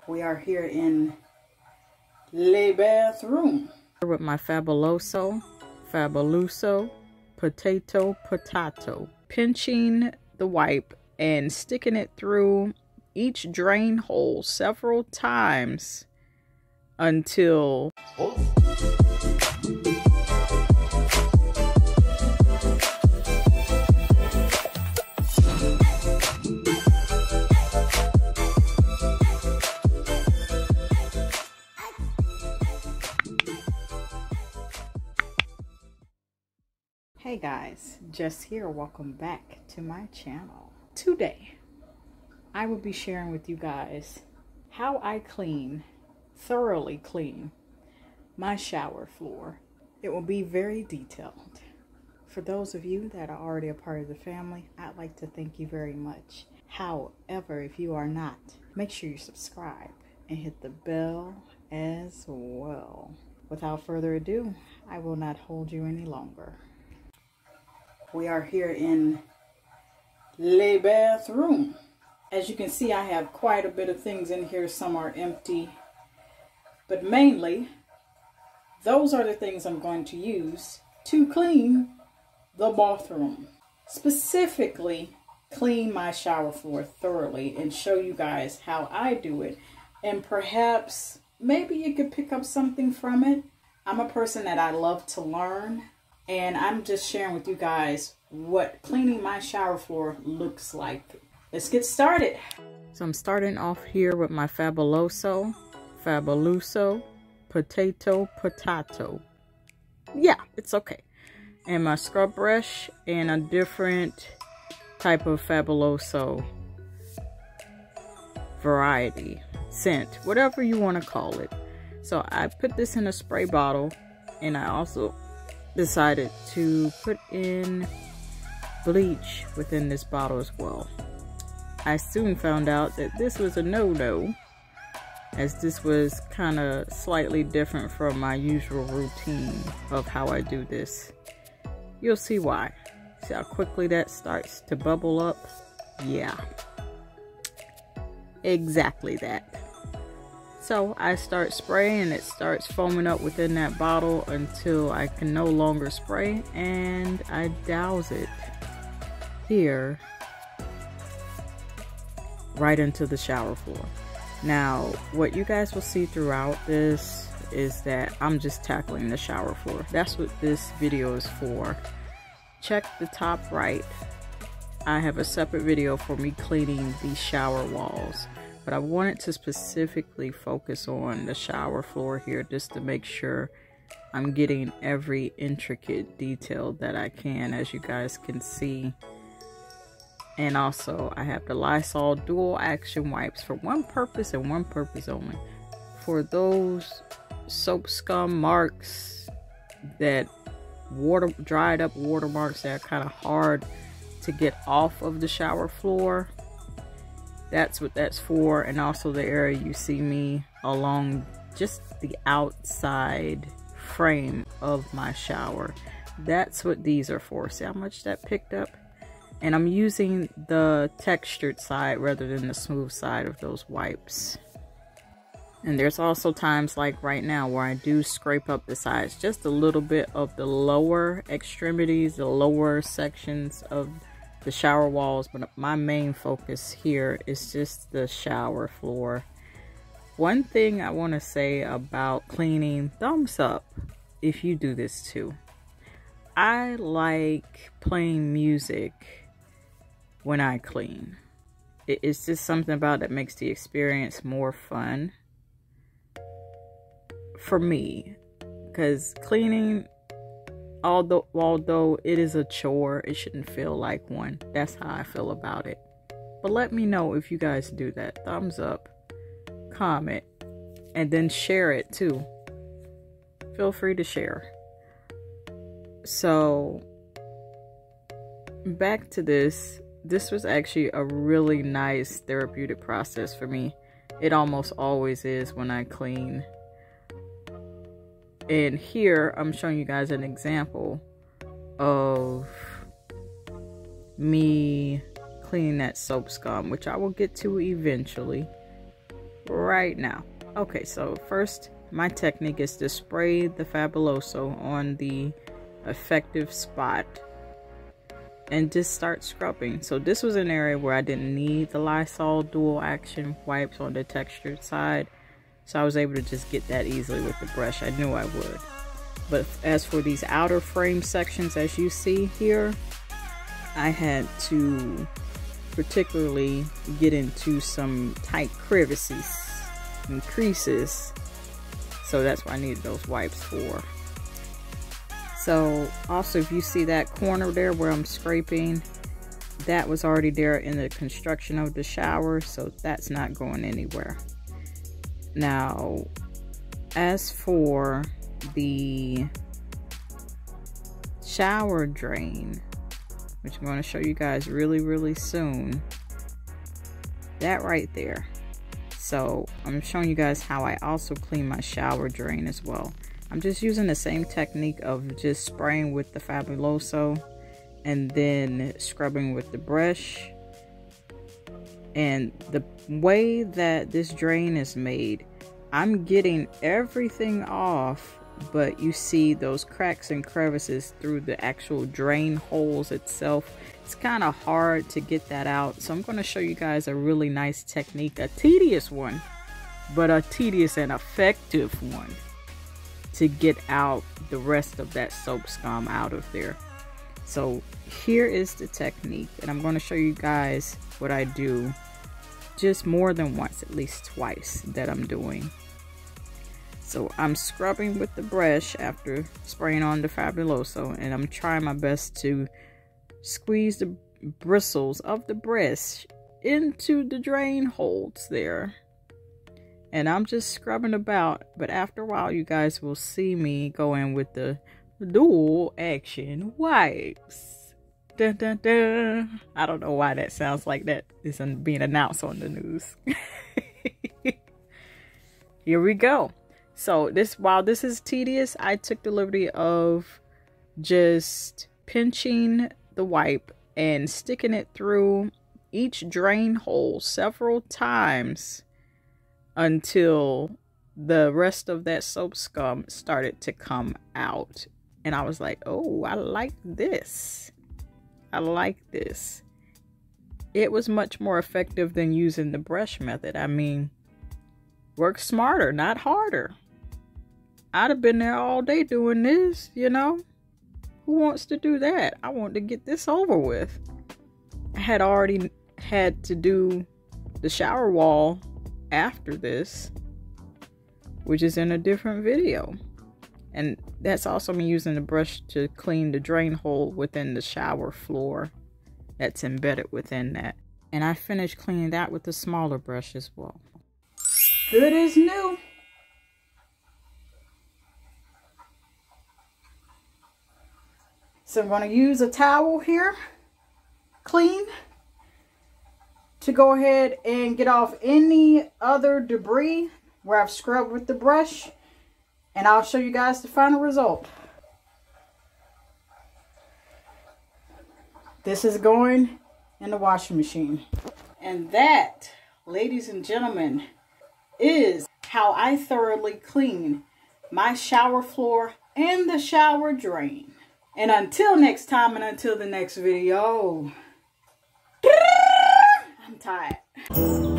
We are here in the bathroom with my Fabuloso potato, pinching the wipe and sticking it through each drain hole several times until Hey guys, Jess here. Welcome back to my channel. Today, I will be sharing with you guys how I thoroughly clean my shower floor. It will be very detailed. For those of you that are already a part of the family, I'd like to thank you very much. However, if you are not, make sure you subscribe and hit the bell as well. Without further ado, I will not hold you any longer. We are here in the bathroom. As you can see, I have quite a bit of things in here. Some are empty, but mainly those are the things I'm going to use to clean the bathroom. Specifically, clean my shower floor thoroughly and show you guys how I do it. And perhaps, maybe you could pick up something from it. I'm a person that I love to learn. And I'm just sharing with you guys what cleaning my shower floor looks like. Let's get started. So I'm starting off here with my Fabuloso potato. Yeah, it's okay. And my scrub brush and a different type of Fabuloso variety, scent, whatever you want to call it. So I put this in a spray bottle, and I also decided to put in bleach within this bottle as well. I soon found out that this was a no-no, as this was kind of slightly different from my usual routine of how I do this. You'll see why. See how quickly that starts to bubble up? Yeah, exactly that. So I start spraying and it starts foaming up within that bottle until I can no longer spray, and I douse it here right into the shower floor. Now, what you guys will see throughout this is that I'm just tackling the shower floor. That's what this video is for. Check the top right. I have a separate video for me cleaning the shower walls. But I wanted to specifically focus on the shower floor here just to make sure I'm getting every intricate detail that I can, as you guys can see. And also I have the Lysol dual action wipes for one purpose and one purpose only. For those soap scum marks, that dried up watermarks that are kind of hard to get off of the shower floor. That's what that's for. And also the area you see me along just the outside frame of my shower. That's what these are for. See how much that picked up? And I'm using the textured side rather than the smooth side of those wipes. And there's also times like right now where I do scrape up the sides, just a little bit of the lower extremities, the lower sections of the shower walls, but my main focus here is just the shower floor. One thing I want to say about cleaning, thumbs up if you do this too. I like playing music when I clean. It's just something about it that makes the experience more fun for me, because cleaning, although it is a chore, it shouldn't feel like one. That's how I feel about it. But let me know if you guys do that. Thumbs up, comment, and then share it too. Feel free to share. So back to this. This was actually a really nice therapeutic process for me. It almost always is when I clean. And here I'm showing you guys an example of me cleaning that soap scum, which I will get to eventually. right now. Okay, so first, my technique is to spray the Fabuloso on the effective spot and just start scrubbing. So this was an area where I didn't need the Lysol dual action wipes on the textured side, so I was able to just get that easily with the brush. I knew I would. But as for these outer frame sections, as you see here, I had to particularly get into some tight crevices and creases, so that's what I needed those wipes for. So also, if you see that corner there where I'm scraping, that was already there in the construction of the shower, so that's not going anywhere. Now, as for the shower drain, which I'm going to show you guys really soon, that right there. So I'm showing you guys how I also clean my shower drain as well. I'm just using the same technique of just spraying with the Fabuloso and then scrubbing with the brush. And the way that this drain is made, I'm getting everything off, but you see those cracks and crevices through the actual drain holes itself. It's kind of hard to get that out, so I'm going to show you guys a really nice technique, a tedious one, but a tedious and effective one, to get out the rest of that soap scum out of there. So here is the technique, and I'm going to show you guys what I do just more than once, at least twice that I'm doing. So I'm scrubbing with the brush after spraying on the Fabuloso, and I'm trying my best to squeeze the bristles of the brush into the drain holes there. And I'm just scrubbing about, but after a while you guys will see me go in with the dual action wipes. Dun, dun, dun. I don't know why that sounds like that is being announced on the news. Here we go. So while this is tedious, I took the liberty of just pinching the wipe and sticking it through each drain hole several times until the rest of that soap scum started to come out. And I was like, oh, I like this. I like this. It was much more effective than using the brush method. I mean, work smarter, not harder. I'd have been there all day doing this, you know? Who wants to do that? I want to get this over with. I had already had to do the shower wall after this, which is in a different video. And that's also me using the brush to clean the drain hole within the shower floor that's embedded within that. And I finished cleaning that with a smaller brush as well. Good as new. So I'm going to use a towel here, clean, to go ahead and get off any other debris where I've scrubbed with the brush, and I'll show you guys the final result. This is going in the washing machine. And that, ladies and gentlemen, is how I thoroughly clean my shower floor and the shower drain. And until next time and until the next video, I'm tired.